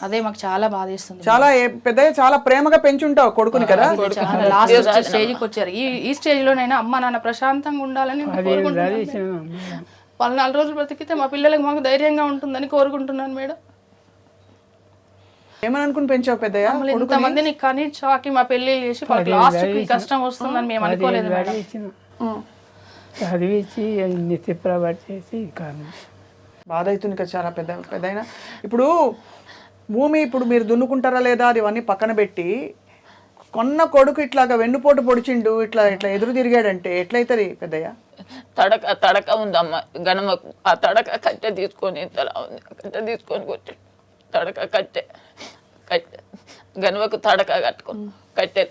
అదే మాకు చాలా బాధేస్తుంది. చాలా పెద్ద చాలా ప్రేమగా పెంచుంటావు కొడుకుని కదా. లాస్ట్ స్టేజ్కి వచ్చారు. ఈ స్టేజ్ లోనైనా అమ్మ నాన్న ప్రశాంతంగా ఉండాలని కోరుకుంటున్నాను. 14 రోజులు బ్రతికితే మా పిల్లలకి మాకు ధైర్యంగా ఉంటుందని కోరుకుంటున్నాను మేడం. ఏమని అనుకుని పెంచావు పెద్దయ్య? ఇంతమందిని కానీ చాకి మా పెళ్లి చేసి లాస్ట్ కష్టం వస్తుందని మేము అనుకోలేదు మేడం. చదివించి నిత్యప్రభాట్ చేసి బాధ అవుతుంది కదా చాలా పెద్దయినా. ఇప్పుడు భూమి ఇప్పుడు మీరు దున్నుకుంటారా లేదా అది ఇవన్నీ పక్కన పెట్టి కొన్న కొడుకు ఇట్లాగా వెన్నుపోటు పొడిచిండు, ఇట్లా ఎదురు తిరిగాడంటే ఎట్లయితుంది పెద్దయ్య? తడక ఉందమ్మ గణమకు. ఆ తడక కట్టె తీసుకొని తల ఉంది, కట్టె తీసుకొని కొట్టి తడక కట్టె గణమకు తడక కట్టుకొని కట్టె.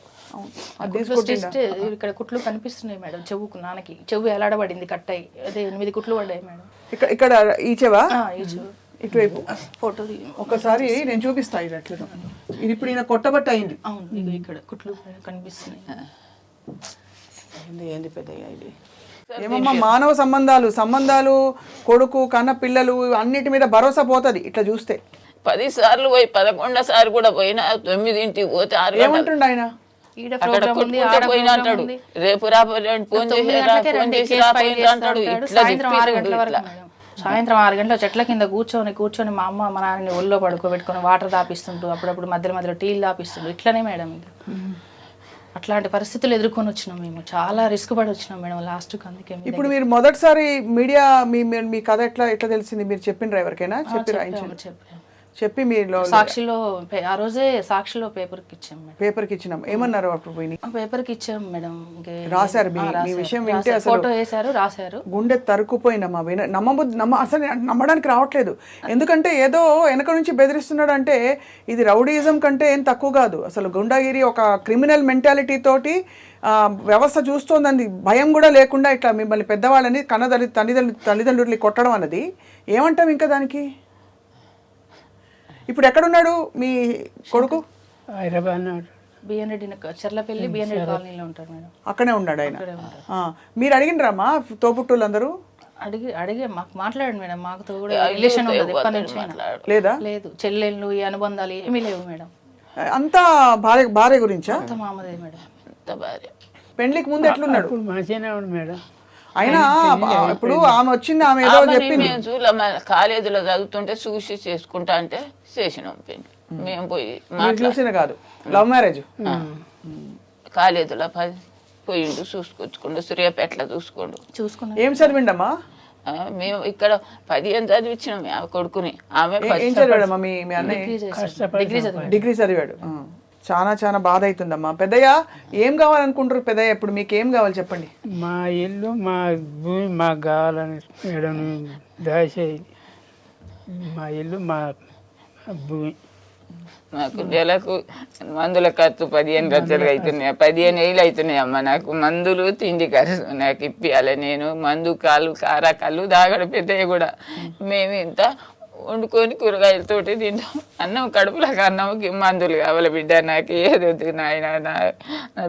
ఇక్కడ కుట్లు కనిపిస్తున్నాయి మేడం. చెవుకు నాన్నకి చెవు ఎలాడబడింది కట్టయి. అదే 8 కుట్లు పడ్డాయి మేడం. ఇక్కడ ఈ చెవా ఇటువైపు ఫోటో ఒకసారి నేను చూపిస్తా. ఇది అట్లా ఇది ఇప్పుడు ఈయన కొట్టబట్ట అయింది. అవును, ఇక్కడ కుట్లు కనిపిస్తున్నాయి. ఏంది పెద్దయ్య ఇది? ఏమమ్మా మానవ సంబంధాలు కొడుకు కన్న పిల్లలు అన్నిటి మీద భరోసా పోతుంది ఇట్లా చూస్తే. 10 సార్లు పోయి 11వ సారి కూడా పోయినా 9ంటికి పోతే 6 ఏమంటుండ ఆయన పోయినా అంటాడు. రేపు రాబోయే ఫోన్ చేసి అంటాడు. సాయంత్రం 6 గంటల చెట్ల కింద కూర్చొని మా అమ్మ మా నాన్నని ఒళ్ళో పడుకోబెట్టుకొని వాటర్ తాపిస్తుంటూ అప్పుడప్పుడు మధ్యలో టీలు తాపిస్తుంటూ ఇట్లనే మేడం. ఇంకా అట్లాంటి పరిస్థితులు ఎదుర్కొని వచ్చినాం మేము. చాలా రిస్క్ పడి వచ్చినాం మేడం లాస్ట్కి. అందుకే ఇప్పుడు మీరు మొదటిసారి మీడియా మీ కథ ఎట్లా తెలిసింది? మీరు చెప్పిన ఎవరికైనా చెప్పి మీరు సాక్షిలో ఆ రోజే సాక్షిలో పేపర్కి ఇచ్చాం మేడం. పేపర్కి ఇచ్చినాం. ఏమన్నారు అప్పుడు? పేపర్కి ఇచ్చాం మేడం. రాశారు మీ విషయం వింటే అసలు ఫోటో వేశారు, రాశారు. గుండె తరుక్కుపోయిందమ్మా. అసలు నమ్మడానికి రావట్లేదు. ఎందుకంటే ఏదో వెనక నుంచి బెదిరిస్తున్నాడు అంటే ఇది రౌడీయిజం కంటే ఏం తక్కువ కాదు. అసలు గుండాగిరి ఒక క్రిమినల్ మెంటాలిటీ తోటి వ్యవస్థ చూస్తోంది. భయం కూడా లేకుండా ఇట్లా మిమ్మల్ని పెద్దవాళ్ళని తల్లిదండ్రుల్ని కొట్టడం అన్నది ఏమంటాం ఇంకా దానికి? ఇప్పుడు ఎక్కడున్నాడు మీ కొడుకు? హైదరాబాద్ బిఎన్ రెడ్డి చెర్లపల్లి బిఎన్ రెడ్డి కాలనీలో ఉంటారు మేడం. అక్కడే ఉన్నాడు ఆయన. మీరు అడిగినరామ్మా తోబుట్టులందరూ? అడిగే మాకు మాట్లాడండి మేడం. మాకు కూడా రిలేషన్ ఉండదు ఎప్పటి నుంచి. లేదా? లేదు. చెల్లెళ్ళు ఈ అనుబంధాలు ఏమీ లేవు మేడం. అంతా భార్య గురించా? అంత మామదే మేడం. భార్య పెళ్లికి ముందు ఎట్లున్నాడు? మంచిగానే ఉంది మేడం. అయినా ఇప్పుడు ఆమె వచ్చింది, ఆమె ఏదో చెప్పింది. కాలేజీలో చదువుతుంటే చూసి చేసుకుంటా అంటే చేసినాం పెళ్లి. మేము పోయి చూసిన కాదు, లవ్ మ్యారేజ్. కాలేజీలో పోయిండు, చూసుకొచ్చుకోండు. సూర్యాపేటలో చూసుకున్నాం. ఏం చదివిండమ్మా? మేము ఇక్కడ 15 చదివించినాం ఆ కొడుకుని. ఆమె ఏం చదివాడమ్మా మీ అన్నయ్య? డిగ్రీ చదివాడు. చాలా బాధ అవుతుందమ్మా. పెద్దయ్య ఏం కావాలనుకుంటారు పెద్దయ్య? ఇప్పుడు మీకు ఏం కావాలి చెప్పండి. మా ఇల్లు మా భూమి మాకు కావాలని మేడం. దయచేసి మా ఇల్లు మా భూమి. నాకు నెలకు మందుల ఖర్చు 15 లక్షలు అవుతున్నాయి. 15 ఏళ్ళు అవుతున్నాయి అమ్మ. నాకు మందులు తిండి ఖర్చు నాకు ఇప్పియాలి. నేను మందు కారాకళ్ళు దాగడ పెద్దయ్య కూడా మేము ఇంత వండుకొని కూరగాయలతోటి తింటాం. అన్నం కడుపులకు అన్నంకి మందులు కావాలి బిడ్డ, నాకు ఏది వద్దు నాయన, నా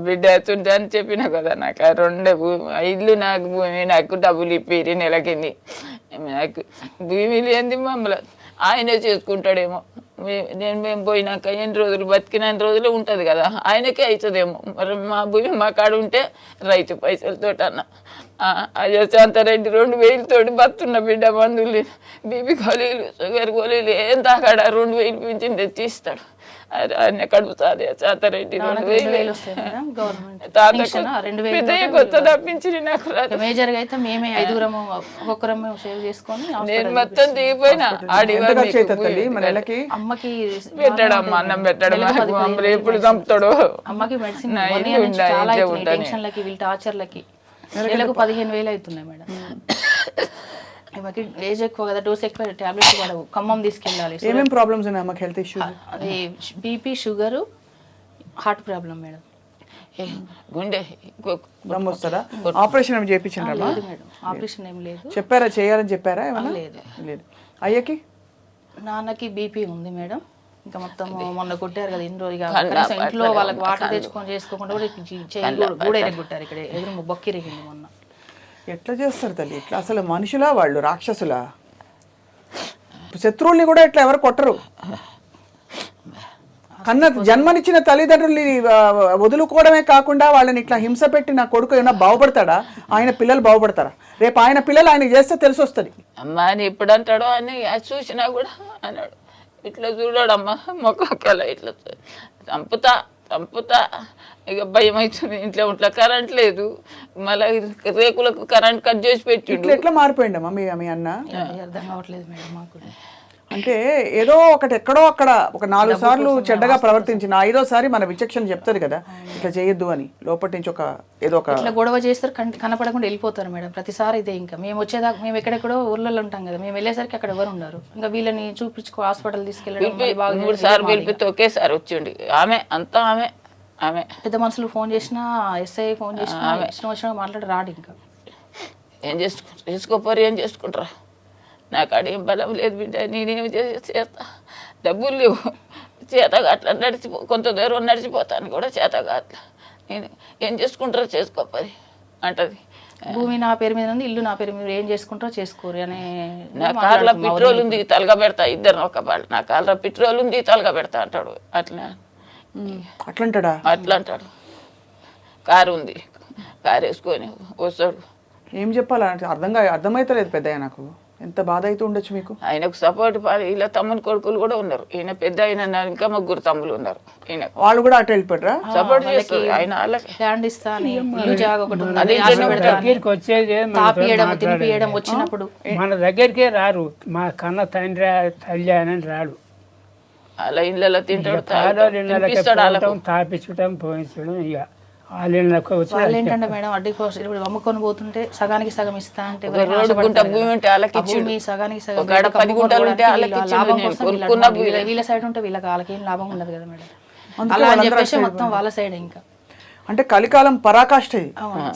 బిడ్డ ఎత్తుంటే అని చెప్పినా కదా. నాకు ఆ 2 భూమి, ఇల్లు నాకు, భూమి నాకు, డబ్బులు ఇప్పిరి నెలకింది. నాకు భూమి లేనిది మమ్మల్ని ఆయనే చేసుకుంటాడేమో. మేము పోయినాక ఎన్ని రోజులు బతికినన్ని రోజులు ఉంటుంది కదా, ఆయనకే అవుతుందేమో. మరి మా భూమి మా కాడ ఉంటే రైతు పైసలతో అన్న అజశాంతారెడ్డి 2000 బతున్న బిడ్డ. మందులు, బీపీ గోళీలు, షుగర్ గోళీలు ఏం తాగాడ 2000 పింఛన్ తెచ్చి ఇస్తాడు. ఆయన కడుపుతుంది శాంతారెడ్డి. 2000 కొత్త తప్పించి నాకు మేజర్గా అయితే మేమే 5 ఒక్కొక్కరమే సేవ్ చేసుకొని నేను మొత్తం దిగిపోయినా. అమ్మకి పెట్టాడమ్మ, అన్నం పెట్టాడు, ఎప్పుడు చంపుతాడు. అమ్మకి మెడిసిన్ టెన్షన్లకి వీళ్ళ టార్చర్లకి నెలకు 15,000 అవుతున్నాయి మేడం. ఆమెకి ఏజ్ ఎక్కువ కదా, డోస్ ఎక్కువ, టాబ్లెట్స్ పడవు. ఖమ్మం తీసుకెళ్ళాలి. ఏమేమి ప్రాబ్లమ్స్ ఉన్నాయి అమ్మకి? హెల్త్ ఇష్యూస్, అది BP, sugar, heart problem madam. గుండె దమ్ వస్తుందా? ఆపరేషన్ ఏమి చేయించారా? లేదు మేడం, ఆపరేషన్ ఏం లేదు. చెప్పారా చేయాలని చెప్పారా? ఏమన్నా లేదు. లేదు. అయ్యకి నాన్నకి బీపీ ఉంది మేడం. ఇంకా మొత్తం మొన్న కొట్టారు కదా ఇన్ని రోజులు, ఇంట్లో వాళ్ళకి వాటర్ తెచ్చుకొని చేసుకోకుండా కూడా ఎరగొట్టారు. ఇక్కడ ఎదురు బొక్కి ఎరిగింది మొన్న. ఎట్లా చేస్తారు తల్లి ఇట్లా? అసలు మనుషులా వాళ్ళు, రాక్షసులా? శత్రువుల్ని కూడా ఇట్లా ఎవరు కొట్టరు. జన్మనిచ్చిన తల్లిదండ్రుల్ని వదులుకోవడమే కాకుండా వాళ్ళని ఇట్లా హింస పెట్టి నా కొడుకు ఏమైనా బాగుపడతాడా? ఆయన పిల్లలు బాగుపడతారా? రేపు ఆయన పిల్లలు ఆయన చేస్తే తెలిసి వస్తుంది. అమ్మ అని ఇప్పుడు అంటాడు అని చూసినా కూడా అన్నాడు. ఇట్లా చూడాడమ్మా మొక్కల ఇట్లా చంపుతా ఇక భయం అవుతుంది. ఇంట్లో కరెంట్ లేదు, మళ్ళీ రేకులకు కరెంట్ కట్ చేసి పెట్టిండు. ఎట్లా మారిపోయిండమ్మా మీ అన్న? అర్థం కావట్లేదు మేడం మాకు. అంటే ఏదో ఒకటి ఎక్కడో అక్కడ ఒక 4 సార్లు చెడ్డగా ప్రవర్తించిన 5వ సారి మన విచక్షణ చెప్తుంది కదా ఇట్లా చేయొద్దు అని. లోపటి నుంచి ఏదో ఒక ఇట్లా గొడవ చేస్తారు, కనపడకుండా వెళ్ళిపోతారు మేడం. ప్రతిసారి ఇదే. ఇంకా మేము వచ్చేదాకా మేము ఎక్కడెక్కడో ఊర్లలో ఉంటాం కదా, మేము వెళ్ళేసరికి అక్కడ ఎవరు ఉండరు. ఇంకా వీళ్ళని చూపించుకో హాస్పిటల్ తీసుకెళ్ళడం. 3 సార్లు పిలిపితే ఒకేసారి వచ్చిండి. ఆమె పెద్ద మనుషులు ఫోన్ చేసినా, ఎస్ఐ ఫోన్ చేసినా, ఇష్టం వచ్చినా మాట్లాడి రాడు. ఇంకా ఏం చేసుకోపోరు, ఏం చేసుకుంటారా? నాకు అడేం బలం లేదు బిడ్డ, నేనేమి చేస్తా, డబ్బులు లేవు, చేతగా అట్లా కొంత దూరం నడిచిపోతాను కూడా చేతగా అట్లా. నేను ఏం చేసుకుంటారో చేసుకోపరి అంటది. భూమి నా పేరు మీద ఉంది, ఇల్లు నా పేరు మీద, ఏం చేసుకుంటారో చేసుకోరు అని. నా కార్లో పెట్రోల్ ఉంది తలగా పెడతా, ఇద్దరు ఒక వాళ్ళు, నా కార్లో పెట్రోల్ ఉంది తలగా పెడతా అంటాడు. అట్లా అంటాడు. కారు ఉంది, కారు వేసుకొని వస్తాడు. ఏం చెప్పాలంటే అర్థమైతలేదు పెద్ద. నాకు ఎంత బాధ అయితే ఉండొచ్చు మీకు. ఆయనకు సపోర్ట్ ఇలా తమ్ముని కొడుకులు కూడా ఉన్నారు. ఈయన పెద్ద అయిన ఇంకా 3 తమ్ములు ఉన్నారు. ఈయన వాళ్ళు కూడా అటు వెళ్ళిపోయారా? సపోర్ట్ చేస్తారు. ఆయన వాళ్ళకి ల్యాండ్ ఇస్తాను, ఇల్లు జాగా ఒకటి ఉంది, దగ్గరికి వచ్చేది తినిపియడం వచ్చినప్పుడు మన దగ్గరికే రారు. మా కన్న తండ్రి తల్లి అని రాడు. అలా ఇళ్ళలో తింటాడు, తాపించడం పోయించడం. ఇక వాళ్ళు ఏంటంటే మేడం అడ్డీ ఇప్పుడు అమ్ముకొని పోతుంటే సగానికి సగం ఇస్తా అంటే భూమి సగానికి సగం లాభం కోసం వీళ్ళ సైడ్ ఉంటే వీళ్ళకి వాళ్ళకి ఏం లాభం ఉండదు కదా మేడం. అలా అని చెప్పేసి మొత్తం వాళ్ళ సైడ్. ఇంకా అంటే కలికాలం పరాకాష్ఠ.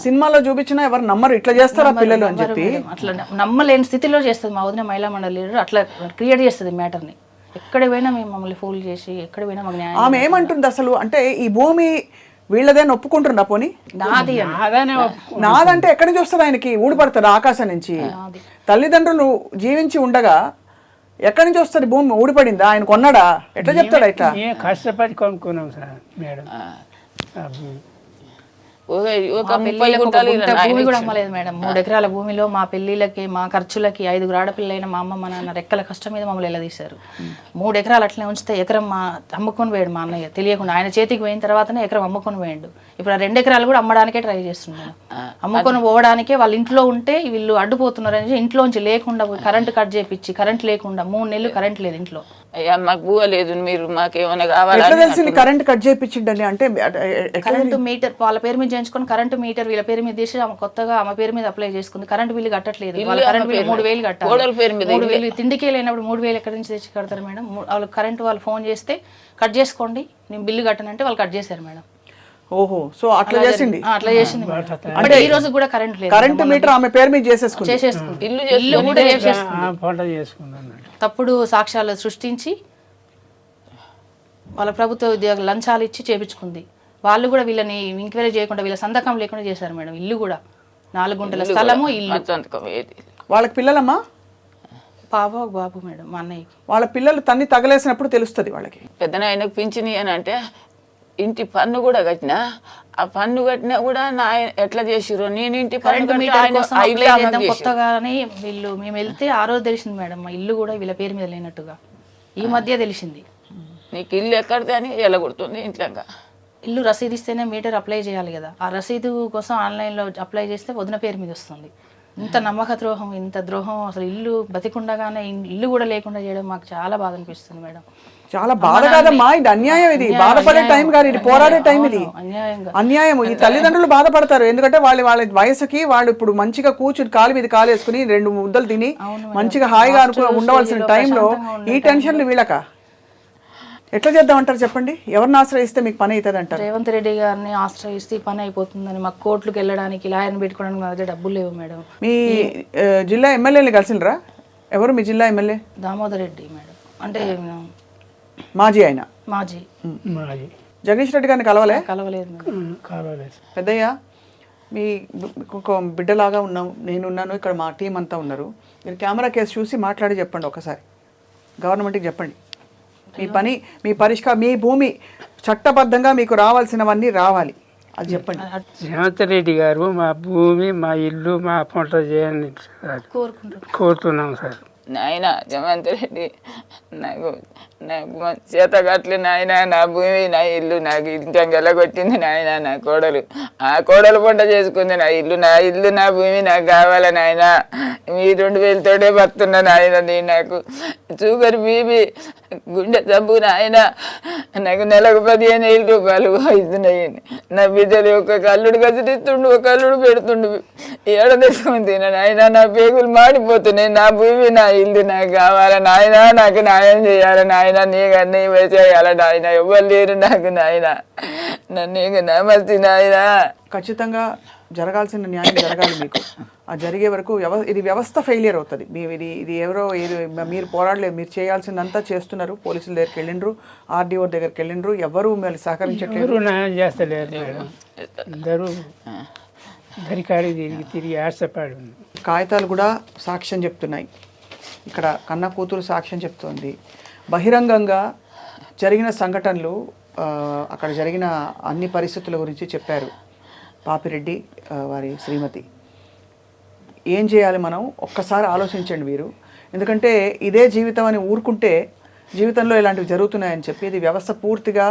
సినిమాలో చూపించినా ఎవరు నమ్మరు, ఇట్లా చేస్తారా పిల్లలు అని చెప్పి. అట్లా నమ్మలేని స్థితిలో చేస్తుంది మా వదిన మహిళా మండలి లీడర్. అట్లా క్రియేట్ చేస్తుంది మ్యాటర్ని. ఎక్కడ పోయినా మేము మమ్మల్ని ఫూల్ చేసి ఎక్కడ పోయినా మాకు న్యాయం. ఆమె ఏమంటుంది అసలు అంటే ఈ భూమి వీళ్ళదే ఒప్పుకుంటుండ? పోనీ నాదంటే ఎక్కడి నుంచి వస్తుంది? ఆయనకి ఊడిపడుతుంది ఆకాశం నుంచి. తల్లిదండ్రులు జీవించి ఉండగా ఎక్కడి నుంచి వస్తుంది భూమి? ఊడిపడిందా? ఆయన కొన్నాడా? ఎట్లా చెప్తాడా? ఇట్లా కష్టపడి కొనుక్కున్నాం సార్ మేడం. భూమి కూడా అమ్మలేదు మేడం. 3 ఎకరాల భూమిలో మా పెళ్లిళ్ళకి, మా ఖర్చులకి 5 ఆడపిల్లలైన మా అమ్మ మా నాన్న రెక్కల కష్టం మీద మమ్మల్ని ఎలా తీశారు. 3 ఎకరాలు అట్లనే ఉంచితే ఎకరం మా అమ్ముకొని పోయాడు మా అన్నయ్య తెలియకుండా. ఆయన చేతికి పోయిన తర్వాతనే ఎకరం అమ్ముకొని పోయాడు. ఇప్పుడు ఆ 2 ఎకరాలు కూడా అమ్మడానికే ట్రై చేస్తున్నాడు. అమ్ముకొని పోవడానికే వాళ్ళు ఇంట్లో ఉంటే వీళ్ళు అడ్డుపోతున్నారు అని ఇంట్లోంచి లేకుండా కరెంట్ కట్ చేయించి, కరెంట్ లేకుండా 3 నెలలు కరెంట్ లేదు ఇంట్లో. అయ్యా మాకు బువ్వ లేదు, మీరు మాకేమైనా కావాలి. కరెంట్ కట్ చేయించిండని అంటే కరెంటు మీటర్ వాళ్ళ పేరు మీద చేయించుకొని కరెంటు మీటర్ వీళ్ళ పేరు మీద తీసి ఆమె కొత్తగా ఆమె పేరు మీద అప్లై చేసుకుంది. కరెంటు బిల్లు కట్టట్లేదు. వాళ్ళ కరెంట్ బిల్లు 3,000 కట్టాలి. 3,000 తిండికే లేనప్పుడు 3,000 ఎక్కడి నుంచి తెచ్చి కడతారు మేడం? వాళ్ళు కరెంటు వాళ్ళు ఫోన్ చేస్తే కట్ చేసుకోండి నేను బిల్లు కట్టనంటే వాళ్ళు కట్ చేశారు మేడం. ఓహో, సో అట్లా చేసింది. అట్లా చేసింది అంటే ఈ రోజు కూడా కరెంట్ లేదు. కరెంట్ మీటర్ ఆమె పేరు మీద చేసేసుకుంది. ఇల్లు కూడా చేసుకున్నాను. తప్పుడు సాక్ష్యాలు సృష్టించి వాళ్ళ ప్రభుత్వ ఉద్యోగులు లంచాలు ఇచ్చి చేపించుకుంది. వాళ్ళు కూడా వీళ్ళని ఎంక్వైరీ చేయకుండా వీళ్ళ సంతకం లేకుండా చేశారు మేడం. ఇల్లు కూడా 4 గుంటల స్థలము, ఇల్లు. వాళ్ళకి పిల్లలమ్మా? పాప బాబు మేడం మా అన్నయ్యకి. వాళ్ళ పిల్లలు తన్ని తగలేసినప్పుడు తెలుస్తుంది వాళ్ళకి. పెద్ద ఆయనకు పింఛని అని అంటే ఇంటి పన్ను కూడా కట్టినా, ఆ పన్ను కట్టినా కూడా నా ఎట్లా చేసిర్రు, నేను ఇంటి పన్ను కొత్తగానే వీళ్ళు మేము వెళ్తే ఆ రోజు తెలిసింది మేడం మా ఇల్లు కూడా వీళ్ళ పేరు మీద లేనట్టుగా. ఈ మధ్య తెలిసింది. నీకు ఇల్లు ఎక్కడితే అని ఎలగొడుతుంది ఇంట్లో. ఇల్లు రసీదు ఇస్తేనే మీటర్ అప్లై చేయాలి కదా, ఆ రసీదు కోసం ఆన్లైన్లో అప్లై చేస్తే వదిన పేరు మీద వస్తుంది. ఇంత నమ్మక ద్రోహం, ఇంత ద్రోహం, అసలు ఇల్లు బతికుండగానే ఇల్లు కూడా లేకుండా చేయడం మాకు చాలా బాధ అనిపిస్తుంది మేడం. చాలా బాధ కాదమ్మా, ఇది అన్యాయం. ఇది బాధపడే టైం కాదు, ఇది పోరాడే టైం. ఇది అన్యాయం. ఈ తల్లిదండ్రులు బాధపడతారు, ఎందుకంటే వాళ్ళ వయసుకి వాళ్ళు ఇప్పుడు మంచిగా కూర్చుని కాలు మీద కాలు వేసుకుని 2 ముద్దలు తిని మంచిగా హాయిగా ఉండవలసిన టైంలో ఈ టెన్షన్లు వీళ్ళక. ఎట్లా చేద్దామంటారు చెప్పండి? ఎవరిని ఆశ్రయిస్తే మీకు పని అవుతుంది అంటారు? రేవంత్ రెడ్డి గారిని ఆశ్రయిస్తే పని అయిపోతుందని, మాకు కోర్టులకు వెళ్ళడానికి లాయర్ని పెట్టుకోవడానికి మా దగ్గర డబ్బులు లేవు మేడం. మీ జిల్లా ఎమ్మెల్యేని కలిసినరా? ఎవరు మీ జిల్లా ఎమ్మెల్యే? దామోదర్ రెడ్డి మేడం, అంటే మాజీ ఆయన. మాజీ జగదీష్ రెడ్డి గారిని కలవలేదు కలవలేదు. పెద్దయ్య, మీ ఒక బిడ్డలాగా ఉన్నాం, నేనున్నాను, ఇక్కడ మా టీం అంతా ఉన్నారు. మీరు కెమెరా కేసు చూసి మాట్లాడి చెప్పండి ఒకసారి, గవర్నమెంట్కి చెప్పండి. మీ పని, మీ పరిష్కారం, మీ భూమి చట్టబద్ధంగా మీకు రావాల్సినవన్నీ రావాలి, అది చెప్పండి. రేవంత్ రెడ్డి గారు మా భూమి, మా ఇల్లు, మా పంట చేయాలని కోరుతున్నాం సార్. నాయన రేవంత్ రెడ్డి, నాకు చేత కట్లే నాయన, నా భూమి, నా ఇల్లు నాకు ఇంట్లో గెలగొట్టింది నాయన. నా కోడలు, ఆ కోడలు పంట చేసుకుంది. నా ఇల్లు, నా భూమి నాకు కావాలి నాయన. మీ 2000తోటే బతున్నా నాయన. నేను నాకు షుగర్, బీపీ, గుండె జబ్బు నాయన. నాకు నెలకు 15,000 రూపాయలు అవుతున్నాయి. నా బిడ్డలు ఒక కల్లుడు గదిస్తుండు, ఒక కల్లుడు పెడుతుండు, ఏడ తెచ్చుకొని తిన నాయన. నా పేగులు మాడిపోతున్నాయి. నా భూమి, నా ఇల్లు నాకు కావాలి నాయన. నాకు న్యాయం చేయాలి నాయన. నీకన్నీ వేసేయాలి నాయన. ఎవరు లేరు నాకు నాయన. నన్ను నమస్తే నాయన. ఖచ్చితంగా జరగాల్సిన న్యాయం జరగాలి మీకు. ఆ జరిగే వరకు ఇది వ్యవస్థ ఫెయిలియర్ అవుతుంది. ఇది ఎవరో మీరు పోరాడలేదు, మీరు చేయాల్సిందంతా చేస్తున్నారు. పోలీసుల దగ్గరికి వెళ్ళిండ్రు, ఆర్డీఓ దగ్గరికి వెళ్ళిండ్రు, ఎవరు మీరు సహకరించట్లేదు. న్యాయం చేస్తలేరు మేడం. అందరూ తిరిగి ఆశపడి. కాగితాలు కూడా సాక్ష్యం చెప్తున్నాయి. ఇక్కడ కన్న కూతురు సాక్ష్యం చెప్తోంది. బహిరంగంగా జరిగిన సంఘటనలు, అక్కడ జరిగిన అన్ని పరిస్థితుల గురించి చెప్పారు పాపిరెడ్డి వారి శ్రీమతి. ఏం చేయాలి మనం ఒక్కసారి ఆలోచించండి మీరు. ఎందుకంటే ఇదే జీవితం అని ఊరుకుంటే జీవితంలో ఇలాంటివి జరుగుతున్నాయని చెప్పి ఇది వ్యవస్థ పూర్తిగా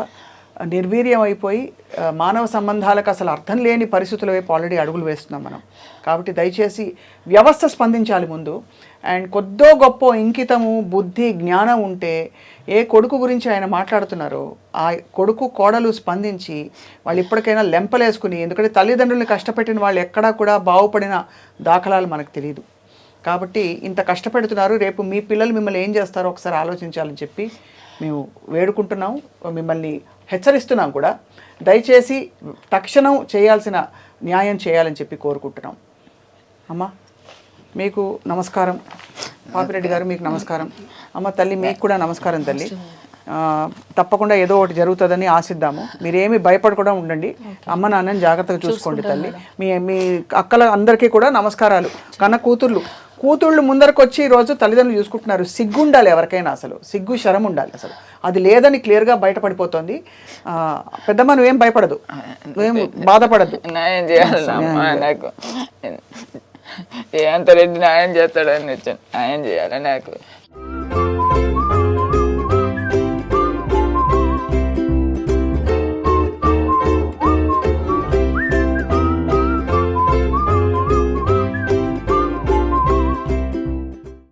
నిర్వీర్యం అయిపోయి మానవ సంబంధాలకు అసలు అర్థం లేని పరిస్థితుల వైపు ఆల్రెడీ అడుగులు వేస్తున్నాం మనం. కాబట్టి దయచేసి వ్యవస్థ స్పందించాలి ముందు. అండ్ కొద్దో గొప్ప ఇంకితము, బుద్ధి, జ్ఞానం ఉంటే ఏ కొడుకు గురించి ఆయన మాట్లాడుతున్నారో ఆ కొడుకు కోడలు స్పందించి వాళ్ళు ఇప్పటికైనా లెంపలేసుకుని, ఎందుకంటే తల్లిదండ్రుల్ని కష్టపెట్టిన వాళ్ళు ఎక్కడా కూడా బాగుపడిన దాఖలాలు మనకు తెలియదు. కాబట్టి ఇంత కష్టపెడుతున్నారు, రేపు మీ పిల్లలు మిమ్మల్ని ఏం చేస్తారో ఒకసారి ఆలోచించాలని చెప్పి మేము వేడుకుంటున్నాం, మిమ్మల్ని హెచ్చరిస్తున్నాం కూడా. దయచేసి తక్షణం చేయాల్సిన న్యాయం చేయాలని చెప్పి కోరుకుంటున్నాం. అమ్మ మీకు నమస్కారం, పాపిరెడ్డి గారు మీకు నమస్కారం. అమ్మ తల్లి మీకు కూడా నమస్కారం తల్లి. తప్పకుండా ఏదో ఒకటి జరుగుతుందని ఆశిద్దాము. మీరేమి భయపడకుండా ఉండండి. అమ్మ నాన్నని జాగ్రత్తగా చూసుకోండి తల్లి. మీ అక్కల అందరికీ కూడా నమస్కారాలు. కన్న కూతుళ్ళు ముందరకు వచ్చి ఈరోజు తల్లిదండ్రులు చూసుకుంటున్నారు. సిగ్గు ఉండాలి ఎవరికైనా, అసలు సిగ్గు శరం ఉండాలి. అసలు అది లేదని క్లియర్గా బయటపడిపోతుంది. పెద్దమ్మ నువ్వేం భయపడదు, నువ్వేం బాధపడద్దు. న్యాయం చేయాలమ్మా, నాకు రేవంత్ రెడ్డి న్యాయం చేస్తాడని వచ్చాను. న్యాయం చేయాలి నాకు.